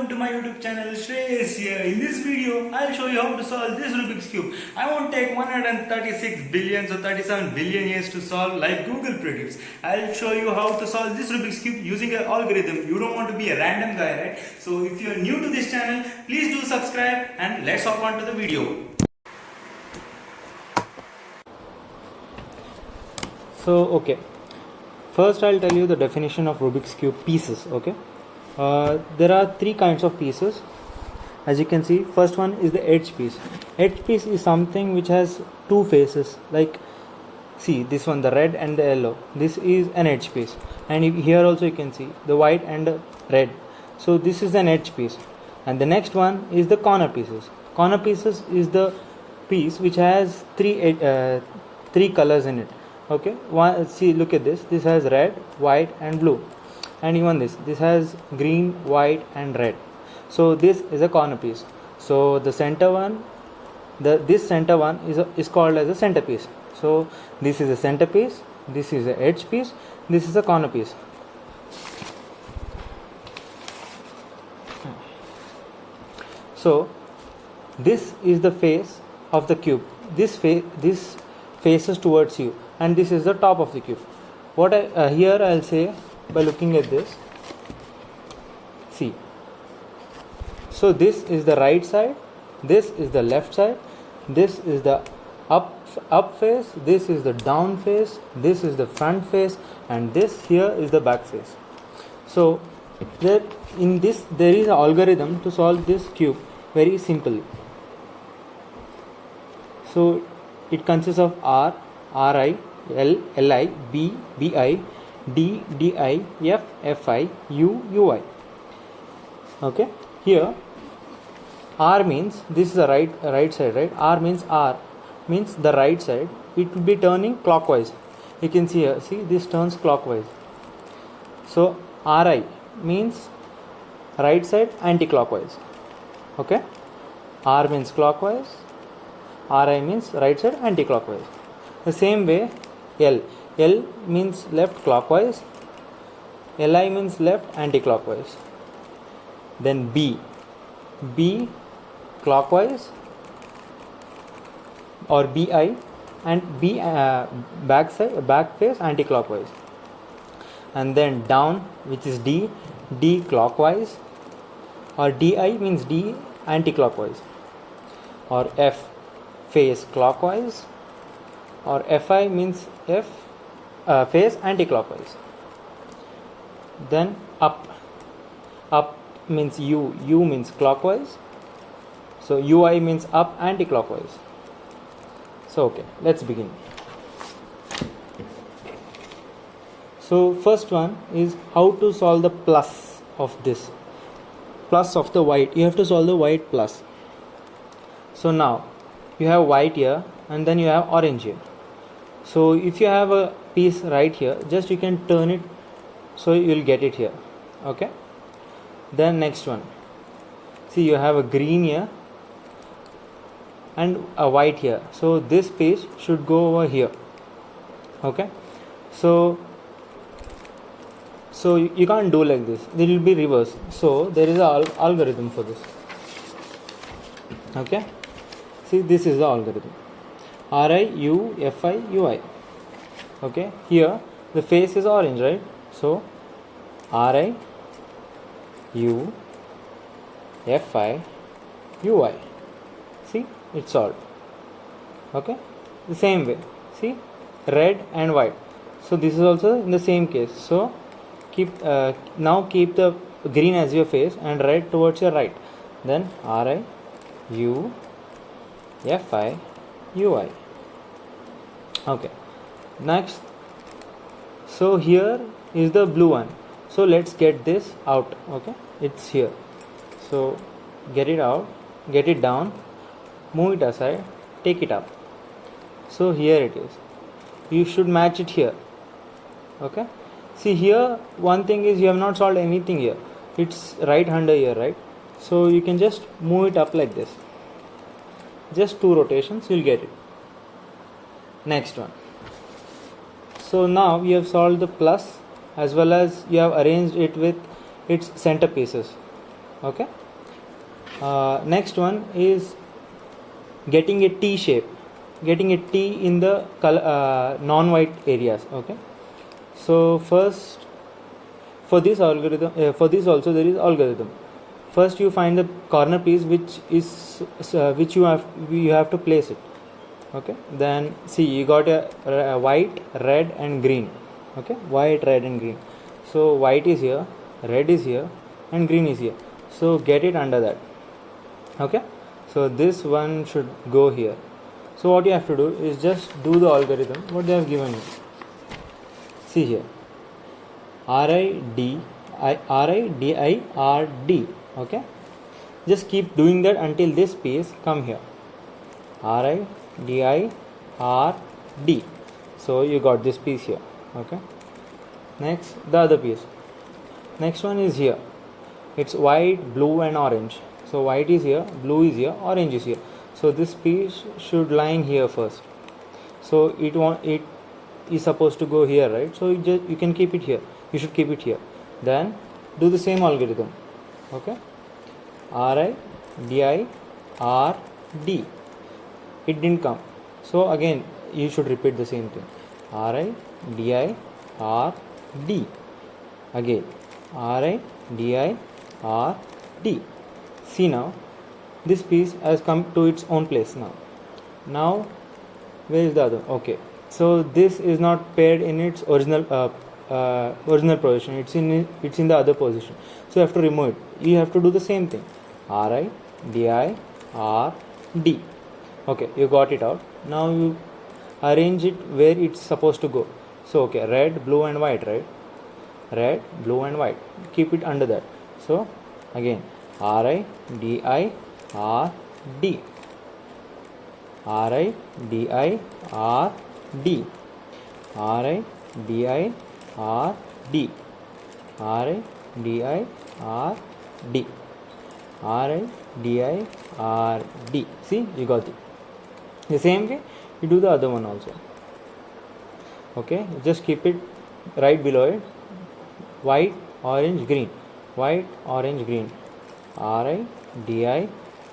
welcome to my YouTube channel Shreys here. In this video, I'll show you how to solve this Rubik's Cube. I won't take 136 billion or 37 billion years to solve like Google predicts. I'll show you how to solve this Rubik's Cube using an algorithm. You don't want to be a random guy, right? So if you're new to this channel, please do subscribe and let's hop on to the video. Okay. First, I'll tell you the definition of Rubik's Cube pieces. Okay. There are three kinds of pieces. As you can see, first one is the edge piece. Edge piece is something which has two faces. Like, see this one, the red and the yellow. This is an edge piece, and here also you can see the white and the red. So this is an edge piece. And the next one is the corner pieces. Corner pieces is the piece which has three colors in it. Okay, see, look at this. This has red, white, and blue, and even this has green, white, and red. So this is a corner piece. So the center one, this center one is called as a centerpiece. So this is a centerpiece, this is a edge piece, this is a corner piece. So this is the face of the cube. This faces towards you, and this is the top of the cube. What here I'll say by looking at this. See. So this is the right side, this is the left side, this is the up face, this is the down face, this is the front face, and this here is the back face. So there is an algorithm to solve this cube very simply. So it consists of R, Ri, L, Li, B, Bi, D, Di, F, Fi, U, Ui. Okay, here R means this is the right side, right? R means the right side. It will be turning clockwise. You can see here, see this turns clockwise. So Ri means right side anti-clockwise. Okay, R means clockwise, Ri means right side anti-clockwise. The same way L means left clockwise, Li means left anti-clockwise. Then B clockwise or Bi, and B back face anti-clockwise. And then down, which is D clockwise, or Di means D anti-clockwise, or F face clockwise, or Fi means F face anti-clockwise. Then up means U means clockwise, so Ui means up anti-clockwise. So okay, let's begin. So first one is how to solve the plus of this, plus of the white. You have to solve the white plus. So now you have white here, and then you have orange here. So if you have a piece right here, just you can turn it so you will get it here. Okay, then next one, see you have a green here and a white here. So this piece should go over here. Okay, so you can't do like this, it will be reversed. So there is an algorithm for this. Okay, see, this is the algorithm. Ri, U, Fi, Ui. Okay, here the face is orange, right? So Ri, U, Fi, Ui. See, it's solved. Okay, the same way, see, red and white. So this is also in the same case. So now keep the green as your face and red towards your right. Then Ri, U, Fi, Ui. Okay, next, so here is the blue one. So let's get this out. Okay, it's here. So get it out, get it down, move it aside, take it up. So here it is. You should match it here. Okay, see here, one thing is you have not solved anything here. It's right under here, right? So you can just move it up like this. Just 2 rotations, you'll get it. Next one. So now we have solved the plus, as well as you have arranged it with its center pieces. Okay. Next one is getting a T shape, getting a T in the color, non-white areas. Okay. So first, for this algorithm, for this also there is algorithm. First you find the corner piece which you have to place it. Okay. Then see, you got a white, red and green. Okay. White, red and green. So white is here, red is here and green is here. So get it under that. Okay. So this one should go here. So what you have to do is just do the algorithm what they have given you. See here, RIDI RD. Okay. Just keep doing that until this piece come here. RIDI RD. So you got this piece here. Okay. Next, the other piece. Next one is here. It's white, blue and orange. So white is here, blue is here, orange is here. So this piece should line here first. So it is supposed to go here, right? So you can keep it here. You should keep it here. Then do the same algorithm. Okay. RIDI RD. It didn't come. So again you should repeat the same thing. RIDI RD. Again RIDI RD. See now, this piece has come to its own place now. Now, where is the other? Okay, so this is not paired in its original position. It's in the other position. So you have to remove it. You have to do the same thing. RIDI RD. Okay, you got it out. Now you arrange it where it's supposed to go. So okay, red, blue and white, right? Red, blue and white. Keep it under that. So again, RIDI RD. RIDI RD. RIDI RD. RIDI RD. RIDI RD. See, you got it. The same way you do the other one also. Okay, just keep it right below it. White, orange, green. White, orange, green. RIDI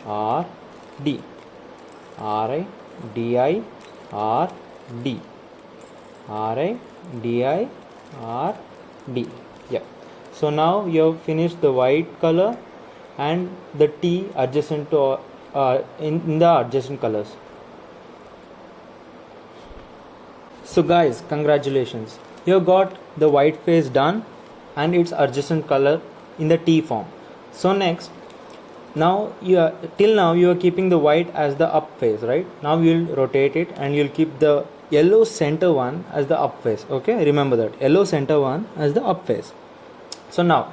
RD. RIDI RD. RIDI RD. Yeah. So now you have finished the white color and the T adjacent to in the adjacent colors. So guys, congratulations. You have got the white face done and its adjacent color in the T form. So next, now till now you are keeping the white as the up face, right? Now you will rotate it and you will keep the yellow center one as the up face. Okay, remember that, yellow center one as the up face. So now,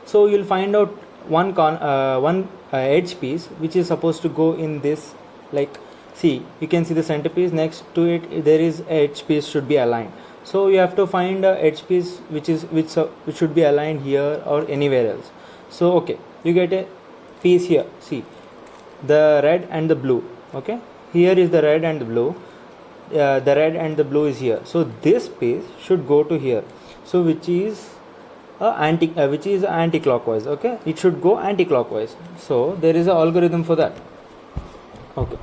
so you will find out one edge piece which is supposed to go in this, like, see, you can see the centerpiece, next to it there is edge piece should be aligned. So you have to find a edge piece which should be aligned here or anywhere else. So okay, you get a piece here. See, the red and the blue. Okay, here is the red and the blue. The red and the blue is here. So this piece should go to here. So which is anti-clockwise. Okay, it should go anti-clockwise. So there is an algorithm for that. Okay.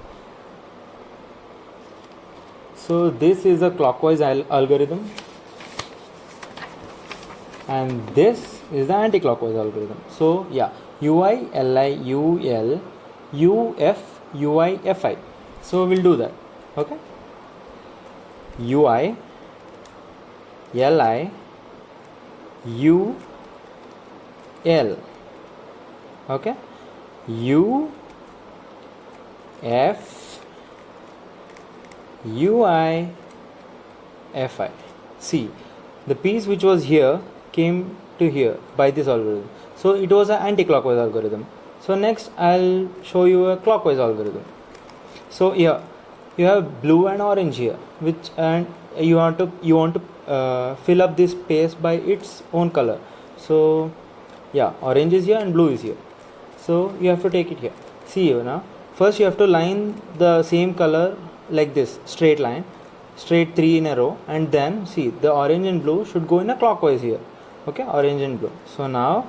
So this is a clockwise algorithm and this is the anti-clockwise algorithm. So yeah, UI, LI, UL, UF, UI, FI. So we'll do that. Okay. UI, LI, UL. Okay. UF, UI, FI. See, the piece which was here came to here by this algorithm. So it was an anti-clockwise algorithm. So next I'll show you a clockwise algorithm. So here you have blue and orange here, which, and you want to fill up this space by its own color. So yeah, orange is here and blue is here. So you have to take it here. See here now. First you have to line the same color like this, straight line, straight 3 in a row, and then see the orange and blue should go in a clockwise here. Okay, orange and blue. So now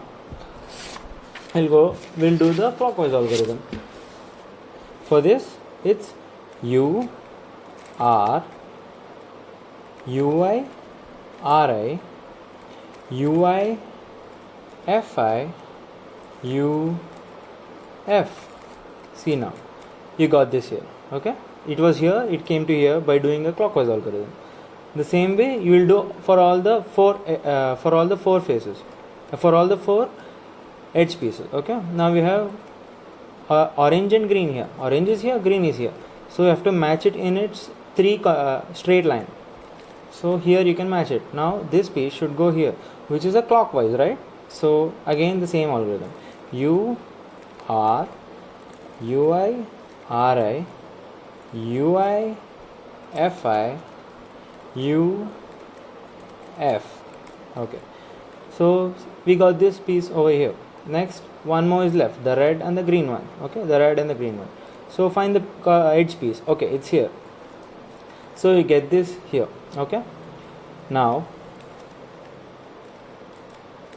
we'll do the clockwise algorithm. For this, it's U R U I R I U I F I U F. See now, you got this here. Okay, it was here, it came to here by doing a clockwise algorithm. The same way you will do for all the four faces, for all the four edge pieces. Okay, now we have orange and green here. Orange is here, green is here. So you have to match it in its three straight line. So here you can match it. Now this piece should go here, which is a clockwise, right? So again the same algorithm. U R U I R I U I F I U F. Okay, so we got this piece over here. Next, one more is left, the red and the green one. Okay, the red and the green one. So find the edge piece. Okay, it's here. So you get this here. Okay, now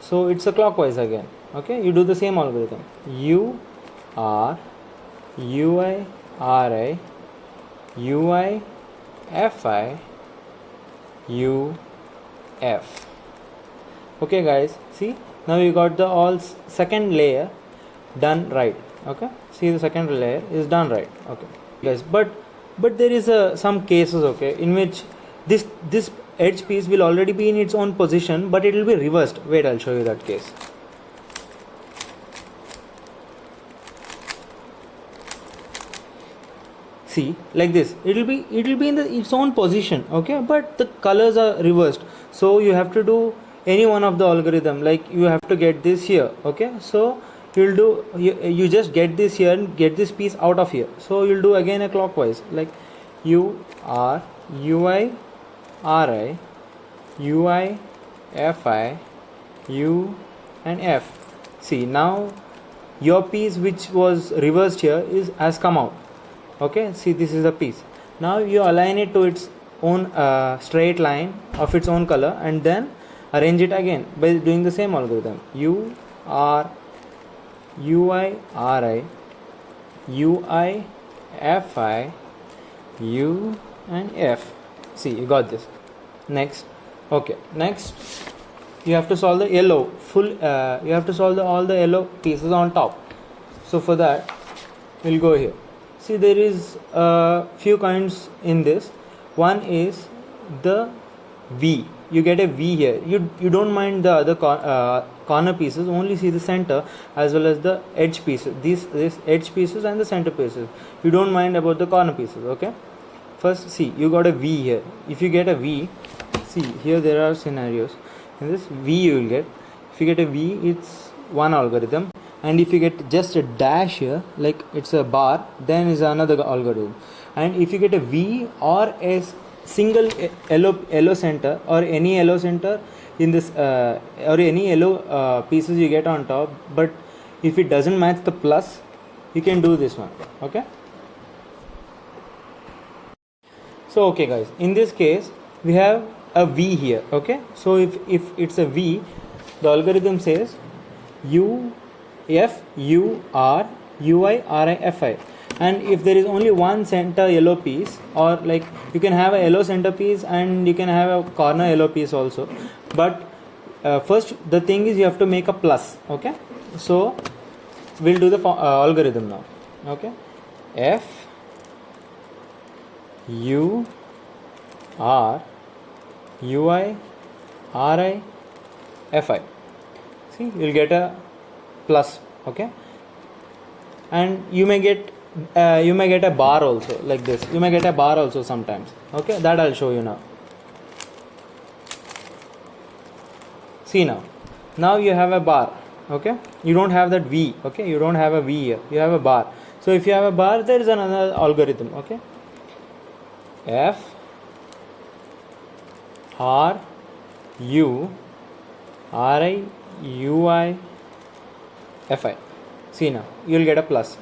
so it's a clockwise again. Okay, you do the same algorithm. U R U I R I U I F I U F. Okay guys, see, now you got the all second layer done right. Okay, see, the second layer is done right. Okay guys, but there is some cases, okay, in which this edge piece will already be in its own position, but it will be reversed. Wait, I'll show you that case. See, like this, it will be in its own position. Okay, but the colors are reversed. So you have to do any one of the algorithm. Like you have to get this here. Okay, so you'll do you just get this here and get this piece out of here. So you'll do again a clockwise, like U R U I R I U I F I U and F. See, now your piece which was reversed here has come out. Okay, see, this is the piece. Now you align it to its own straight line of its own color and then arrange it again by doing the same algorithm. U R U I R I U I F I U and F. See, you got this. Next, okay, next you have to solve the yellow you have to solve all the yellow pieces on top. So for that, we'll go here. See, there is a few kinds in this. One is the V. You get a V here. You don't mind the other corner pieces, only see the center as well as the edge pieces. These edge pieces and the center pieces. You don't mind about the corner pieces. Okay. First, see, you got a V here. If you get a V, see here there are scenarios. In this V you will get. If you get a V, it's one algorithm. And if you get just a dash here, like it's a bar, then is another algorithm. And if you get a V or a single yellow center or any yellow center in this or any yellow pieces you get on top, but if it doesn't match the plus, you can do this one. Okay. So okay guys, in this case we have a V here. Okay, so if it's a V, the algorithm says U F U R U I R I F I, and if there is only one center yellow piece, or like you can have a yellow center piece and you can have a corner yellow piece also, but first the thing is you have to make a plus. Okay, so we'll do the algorithm now. Okay, F U R U I R I F I. See, you'll get a plus. Okay, and you may get a bar also, like this. You may get a bar also sometimes. Okay, that I'll show you now. See, now you have a bar. Okay, you don't have that V. Okay, you don't have a V here, you have a bar. So if you have a bar, there is another algorithm. Okay, F R U R I U I F I. See, now you will get a plus,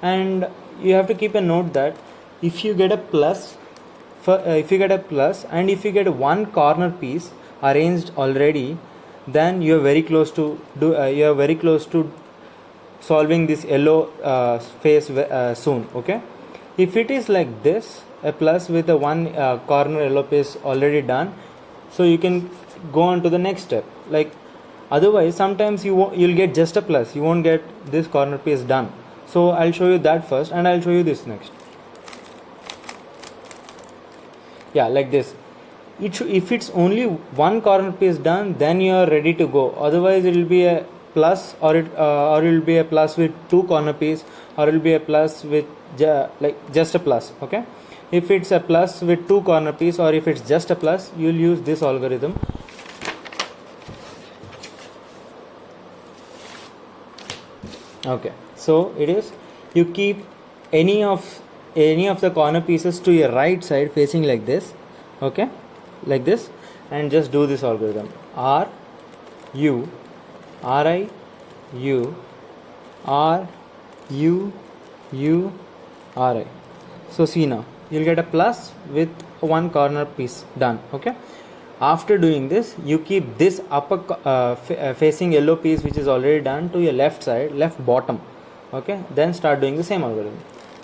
and you have to keep a note that if you get a plus and if you get one corner piece arranged already, then you are very close to solving this yellow face soon. Okay, if it is like this, a plus with a one corner yellow piece already done, so you can go on to the next step. Like otherwise sometimes you'll get just a plus, you won't get this corner piece done. So I'll show you that first and I'll show you this next. Yeah, like this. If it's only one corner piece done, then you are ready to go. Otherwise it will be a plus, or it will be a plus with two corner piece, or it will be a plus with just a plus. Okay, if it's a plus with two corner piece, or if it's just a plus, you'll use this algorithm. Okay, so it is, you keep any of the corner pieces to your right side facing like this. Okay, like this, and just do this algorithm. R U R I U R U U R I. So see, now you'll get a plus with one corner piece done. Okay, after doing this, you keep this upper facing yellow piece which is already done to your left side, left bottom. Okay, then start doing the same algorithm.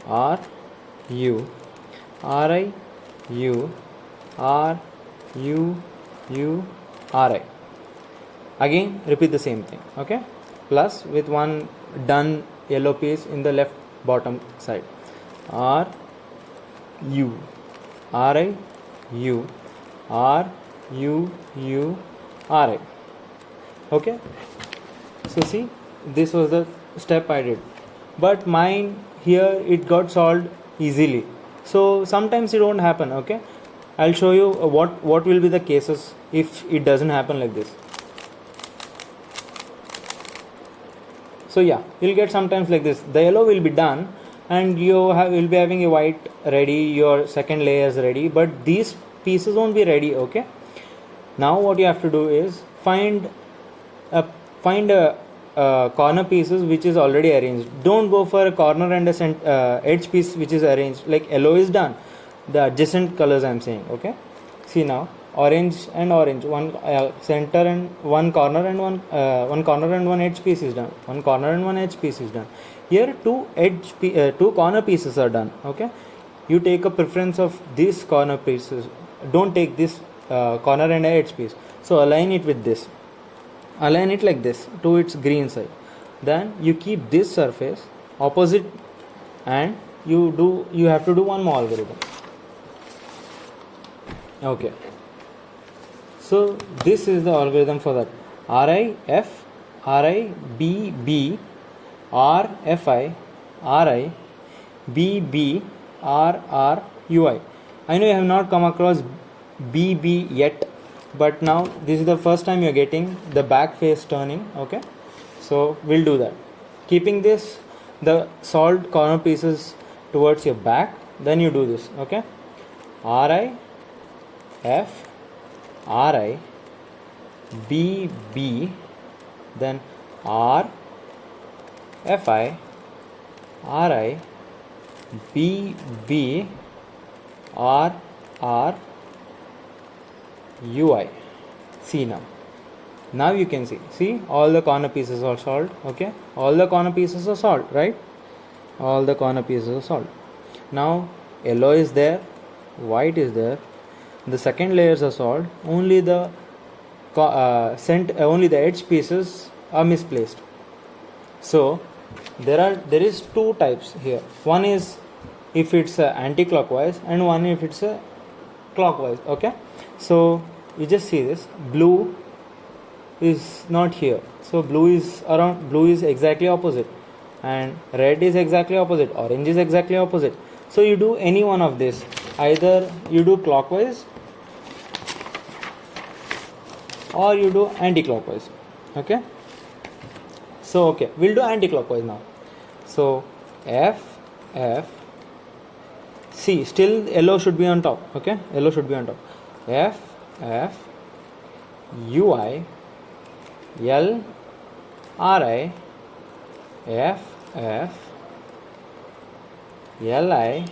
R U R I U R U U R I. Again repeat the same thing. Okay, plus with one done yellow piece in the left bottom side. R U R I U R U U R I. Okay, so see, this was the step I did, but mine here it got solved easily. So sometimes it won't happen. Okay, I'll show you what will be the cases if it doesn't happen like this. So yeah, you'll get sometimes like this. The yellow will be done and will be having a white ready, your second layers ready, but these pieces won't be ready. Okay, now what you have to do is find a corner pieces which is already arranged. Don't go for a corner and a edge piece which is arranged. Like yellow is done, the adjacent colors I'm saying. Okay, see now, orange and orange, one center and one corner, and one corner and one edge piece is done. One corner and one edge piece is done. Here two corner pieces are done. Okay, you take a preference of these corner pieces. Don't take this corner and edge piece. So align it with this. Align it like this to its green side. Then you keep this surface opposite, and you have to do one more algorithm. Okay, so this is the algorithm for that. RI F RI B B R Fi RI B B R R UI. I know you have not come across BB yet, but now this is the first time you're getting the back face turning. Okay, so we'll do that, keeping this the solved corner pieces towards your back. Then you do this. Okay, RI F RI B B, then R Fi RI B B R R UI. See now you can see all the corner pieces are solved. Okay, all the corner pieces are solved, right? All the corner pieces are solved. Now yellow is there, white is there, the second layers are solved. Only the only the edge pieces are misplaced. So there is two types here. One is if it's anti-clockwise, and one if it's clockwise. Okay, so you just see this, blue is not here, so blue is exactly opposite, and red is exactly opposite, orange is exactly opposite. So you do any one of this, either you do clockwise or you do anti-clockwise. Okay, so okay, we'll do anti-clockwise now. So F see, still yellow should be on top. Okay, yellow should be on top. F UI L R I F L I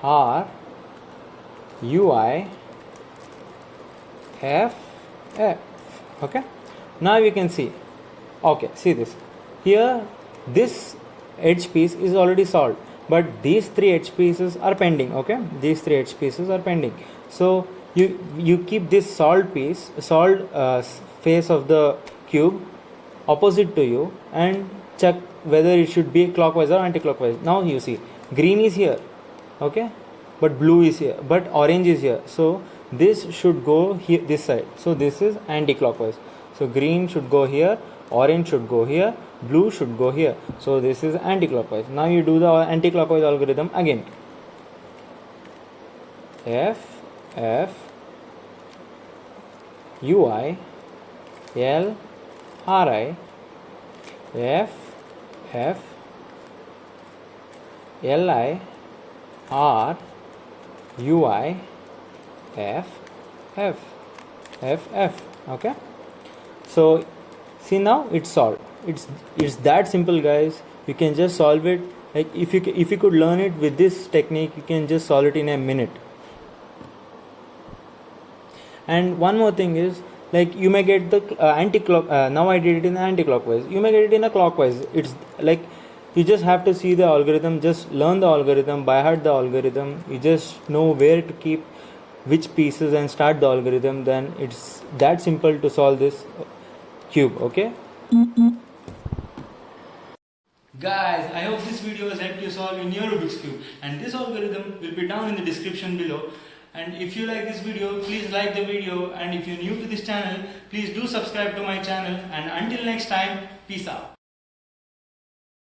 R U I F F. Okay, now we can see. Okay, see this here, this edge piece is already solved, but these three edge pieces are pending. Okay, these three edge pieces are pending. So you keep this solved piece, solved face of the cube opposite to you and check whether it should be clockwise or anti-clockwise. Now you see green is here, okay, but blue is here, but orange is here. So this should go here, this side. So this is anti-clockwise. So green should go here, orange should go here, blue should go here. So this is anti-clockwise. Now you do the anti-clockwise algorithm again. F UI L R I F L I R U I F. Okay, so see, now it's solved. It's that simple, guys. You can just solve it. Like if you could learn it with this technique, you can just solve it in a minute. And one more thing is, like, you may get the now I did it in anti-clockwise. You may get it in a clockwise. It's like you just have to see the algorithm, just learn the algorithm, by heart the algorithm. You just know where to keep which pieces and start the algorithm. Then it's that simple to solve this cube. Okay. Guys, I hope this video has helped you solve your Rubik's Cube, and this algorithm will be down in the description below. And if you like this video, please like the video, and if you're new to this channel, please do subscribe to my channel, and until next time, peace out.